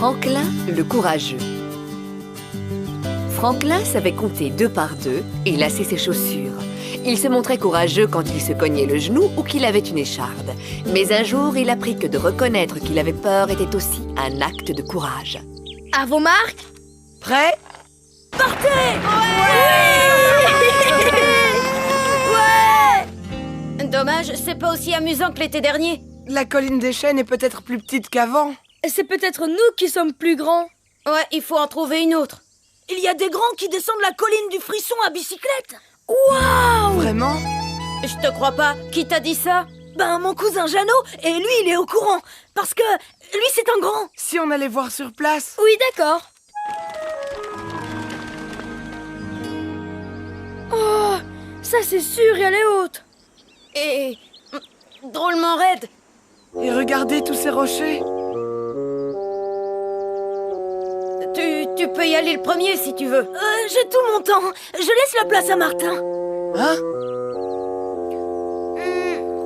Franklin le courageux. Franklin savait compter 2 par 2 et lasser ses chaussures. Il se montrait courageux quand il se cognait le genou ou qu'il avait une écharde. Mais un jour, il apprit que de reconnaître qu'il avait peur était aussi un acte de courage. À vos marques? Prêt? Partez! Ouais! Dommage, c'est pas aussi amusant que l'été dernier. La colline des chênes est peut-être plus petite qu'avant. C'est peut-être nous qui sommes plus grands. Ouais, il faut en trouver une autre. Il y a des grands qui descendent la colline du Frisson à bicyclette. Waouh! Vraiment? Je te crois pas. Qui t'a dit ça? Ben, mon cousin Jeannot, et lui, il est au courant. Parce que lui, c'est un grand. Si on allait voir sur place? Oui, d'accord. Oh, ça c'est sûr, elle est haute. Et drôlement raide. Et regardez tous ces rochers. Tu peux y aller le premier si tu veux. J'ai tout mon temps. Je laisse la place à Martin. Hein?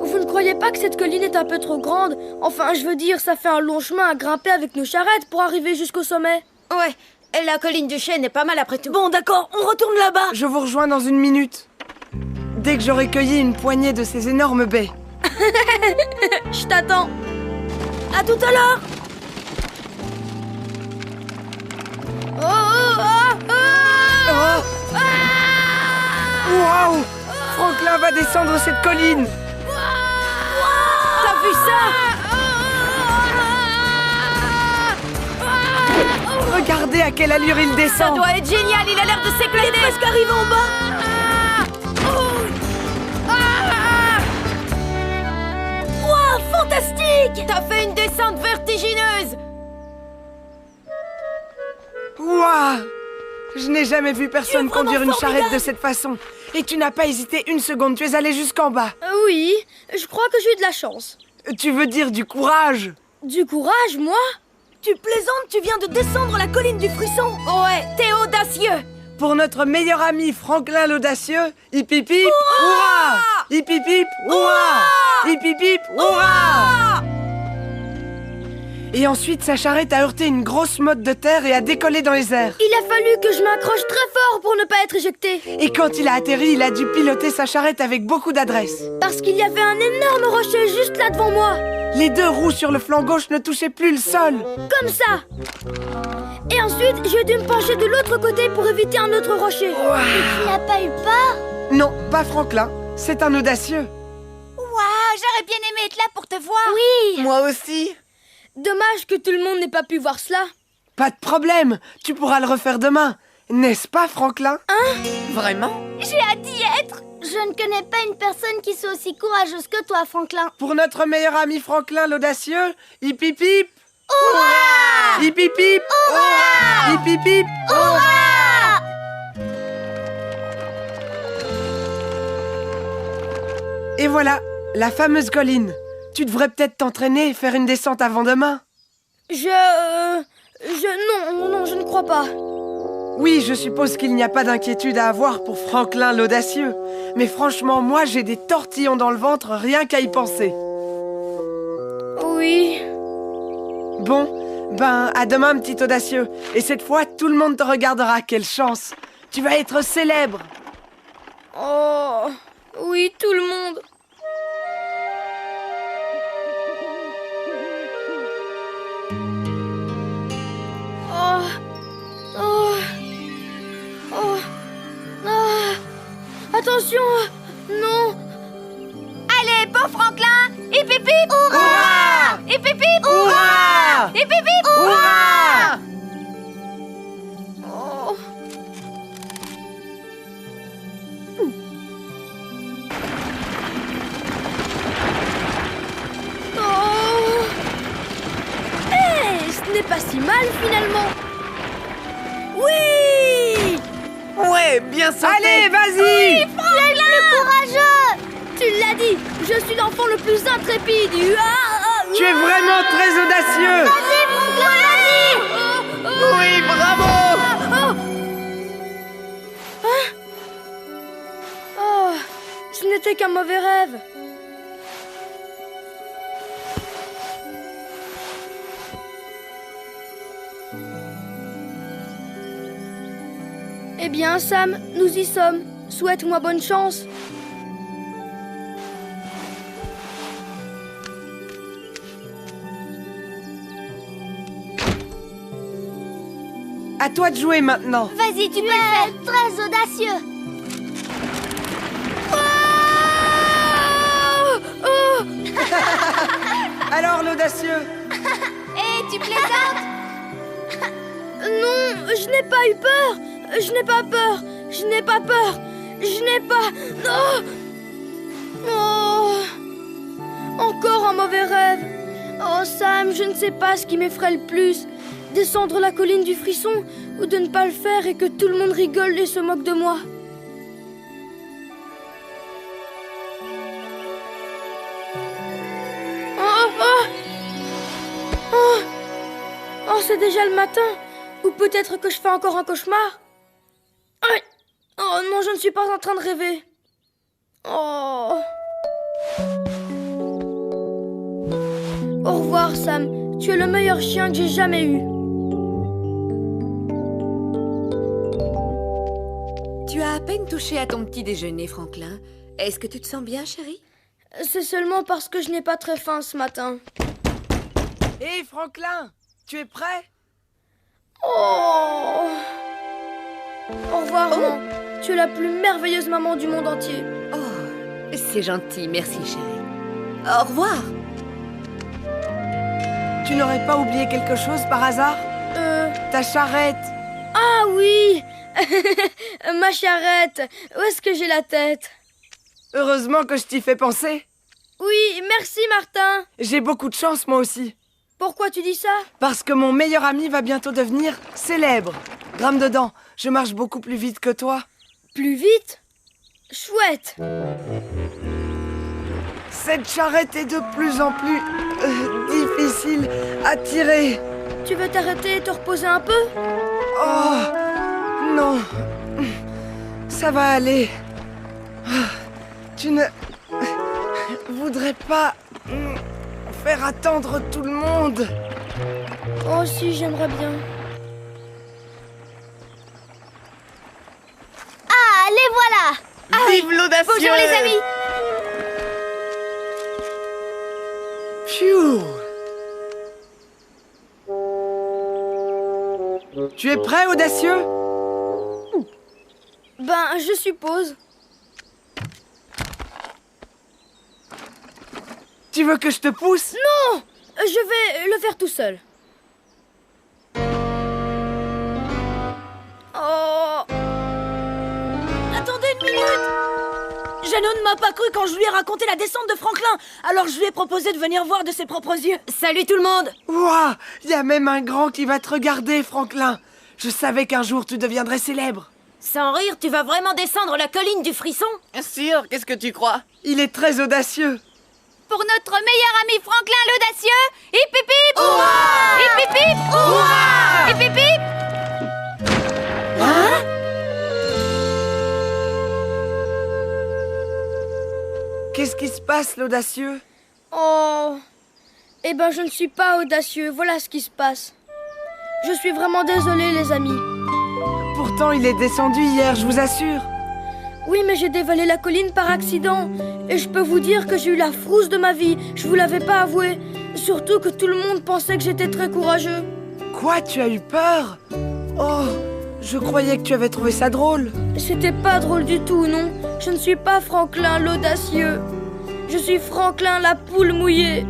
Vous ne croyez pas que cette colline est un peu trop grande? Enfin, je veux dire, ça fait un long chemin à grimper avec nos charrettes pour arriver jusqu'au sommet. Ouais, et la colline du chêne est pas mal après tout. Bon, d'accord, on retourne là-bas. Je vous rejoins dans 1 minute. Dès que j'aurai cueilli une poignée de ces énormes baies. Je t'attends. À tout à l'heure. Oh! Waouh! Franklin va descendre cette colline. T'as vu ça? Regardez à quelle allure il Ça descend. doit être génial, il a l'air de s'éclater. Presque arrivé en bas. Wow, fantastique! T'as fait une descente vertigineuse. Waouh! Je n'ai jamais vu personne Tu es vraiment conduire une formidable. charrette de cette façon. Et tu n'as pas hésité 1 seconde, tu es allé jusqu'en bas. Oui, je crois que j'ai eu de la chance. Tu veux dire du courage? Du courage, moi? Tu plaisantes, tu viens de descendre la colline du Frisson. Ouais, t'es audacieux. Pour notre meilleur ami Franklin l'audacieux, hip hip hip, hurrah! Hip hip hip, hurrah! Hip hip hip, hurrah! Et ensuite, sa charrette a heurté une grosse motte de terre et a décollé dans les airs. Il a fallu que je m'accroche très fort pour ne pas être éjecté. Et quand il a atterri, il a dû piloter sa charrette avec beaucoup d'adresse. Parce qu'il y avait un énorme rocher juste là devant moi. Les 2 roues sur le flanc gauche ne touchaient plus le sol. Comme ça. Et ensuite, j'ai dû me pencher de l'autre côté pour éviter un autre rocher. Tu n'as pas eu peur? Non, pas Franklin. C'est un audacieux. Waouh, j'aurais bien aimé être là pour te voir. Oui. Moi aussi. Dommage que tout le monde n'ait pas pu voir cela. Pas de problème. Tu pourras le refaire demain. N'est-ce pas, Franklin? Vraiment? J'ai hâte d'y être. Je ne connais pas une personne qui soit aussi courageuse que toi, Franklin. Pour notre meilleur ami Franklin l'audacieux, hip hip hip, Hurrah! hip hip hip, Hurrah! hip hip hip. Hurrah! Et voilà, la fameuse colline. Tu devrais peut-être t'entraîner et faire une descente avant demain. Non, je ne crois pas. Oui, je suppose qu'il n'y a pas d'inquiétude à avoir pour Franklin l'audacieux. Mais franchement, moi, j'ai des tortillons dans le ventre rien qu'à y penser. Oui. Bon, ben, à demain, petit audacieux. Et cette fois, tout le monde te regardera. Quelle chance! Tu vas être célèbre. Oh, oui, tout le monde. Oh, oh, oh, ah. Attention, non. Allez, beau Franklin! Hip hip hip! Hurrah! Hip hip hip! Hurrah! Hip hip hip! Hurrah! Oh. Oh. Eh, ce n'est pas si mal finalement. Oui! Ouais, bien sauté. Allez, vas-y! Le courageux! Tu l'as dit, je suis l'enfant le plus intrépide. Tu es vraiment très audacieux! Vas-y, Franklin, vas-y! Oui, bravo. Oh, ce n'était qu'un mauvais rêve. Eh bien, Sam, nous y sommes. Souhaite-moi bonne chance. À toi de jouer maintenant. Vas-y, tu peux le faire. Très audacieux. Alors, l'audacieux? Et tu plaisantes? Non, je n'ai pas eu peur. Je n'ai pas peur. Je n'ai pas peur. Je n'ai pas... Non. Oh. Encore un mauvais rêve. Oh, Sam, je ne sais pas ce qui m'effraie le plus. Descendre la colline du frisson ou de ne pas le faire et que tout le monde rigole et se moque de moi. Oh, c'est déjà le matin. Ou peut-être que je fais encore un cauchemar. Aïe. Oh non, je ne suis pas en train de rêver. Oh. Au revoir, Sam. Tu es le meilleur chien que j'ai jamais eu. Tu as à peine touché à ton petit déjeuner, Franklin. Est-ce que tu te sens bien, chérie? C'est seulement parce que je n'ai pas très faim ce matin. Hé, Franklin, tu es prêt? Oh. Au revoir, maman. Tu es la plus merveilleuse maman du monde entier. Oh, c'est gentil, merci, chérie. Au revoir. Tu n'aurais pas oublié quelque chose par hasard? Ta charrette. Ah oui. Ma charrette. Où est-ce que j'ai la tête? Heureusement que je t'y fais penser. Oui, merci, Martin. J'ai beaucoup de chance, moi aussi. Pourquoi tu dis ça? Parce que mon meilleur ami va bientôt devenir célèbre. Grame dedans, je marche beaucoup plus vite que toi. Plus vite? Chouette. Cette charrette est de plus en plus difficile à tirer. Tu veux t'arrêter et te reposer un peu? Oh, non. Ça va aller. Tu ne voudrais pas faire attendre tout le monde? Oh si, j'aimerais bien. Ah, les voilà. Vive l'audacieux! Bonjour les amis. Phew. Tu es prêt, audacieux? Ben, je suppose. Tu veux que je te pousse? Non! Je vais le faire tout seul. Oh! Attendez une minute! Jeannot ne m'a pas cru quand je lui ai raconté la descente de Franklin. Alors je lui ai proposé de venir voir de ses propres yeux. Salut tout le monde! Ouah! Il y a même un grand qui va te regarder, Franklin. Je savais qu'un jour tu deviendrais célèbre. Sans rire, tu vas vraiment descendre la colline du frisson? Sûr, qu'est-ce que tu crois? Il est très audacieux. Pour notre meilleur ami Franklin l'audacieux, hip hip hip! Hurrah! Hip hip hip! Hurrah! Hip hip hip! Hein? Qu'est-ce qui se passe, l'audacieux? Oh! Eh ben, je ne suis pas audacieux. Voilà ce qui se passe. Je suis vraiment désolée, les amis. Pourtant, il est descendu hier, je vous assure. Oui, mais j'ai dévalé la colline par accident. Et je peux vous dire que j'ai eu la frousse de ma vie. Je vous l'avais pas avoué. Surtout que tout le monde pensait que j'étais très courageux. Quoi, tu as eu peur? Oh, je croyais que tu avais trouvé ça drôle. C'était pas drôle du tout, non. Je ne suis pas Franklin l'audacieux. Je suis Franklin la poule mouillée.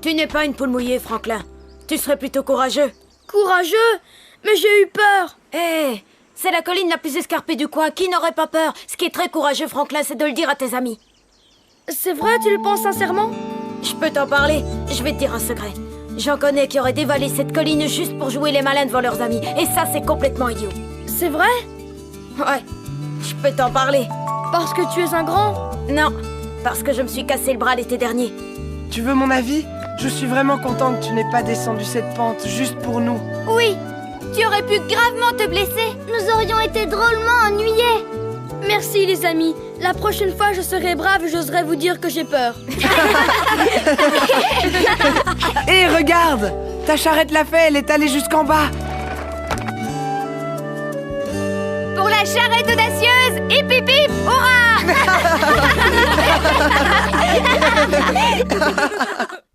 Tu n'es pas une poule mouillée, Franklin. Tu serais plutôt courageux. Courageux? Mais j'ai eu peur. Hé, c'est la colline la plus escarpée du coin. Qui n'aurait pas peur? Ce qui est très courageux, Franklin, c'est de le dire à tes amis. C'est vrai, tu le penses sincèrement? Je peux t'en parler. Je vais te dire un secret. J'en connais qui auraient dévalé cette colline juste pour jouer les malins devant leurs amis. Et ça, c'est complètement idiot. C'est vrai? Ouais, je peux t'en parler. Parce que tu es un grand? Non, parce que je me suis cassé le bras l'été dernier. Tu veux mon avis? Je suis vraiment content que tu n'aies pas descendu cette pente juste pour nous. Oui, tu aurais pu gravement te blesser. Nous aurions été drôlement ennuyés. Merci les amis. La prochaine fois, je serai brave et j'oserai vous dire que j'ai peur. Hé, regarde! Ta charrette l'a fait, elle est allée jusqu'en bas. la charrette audacieuse. Hip hip hip, hurrah!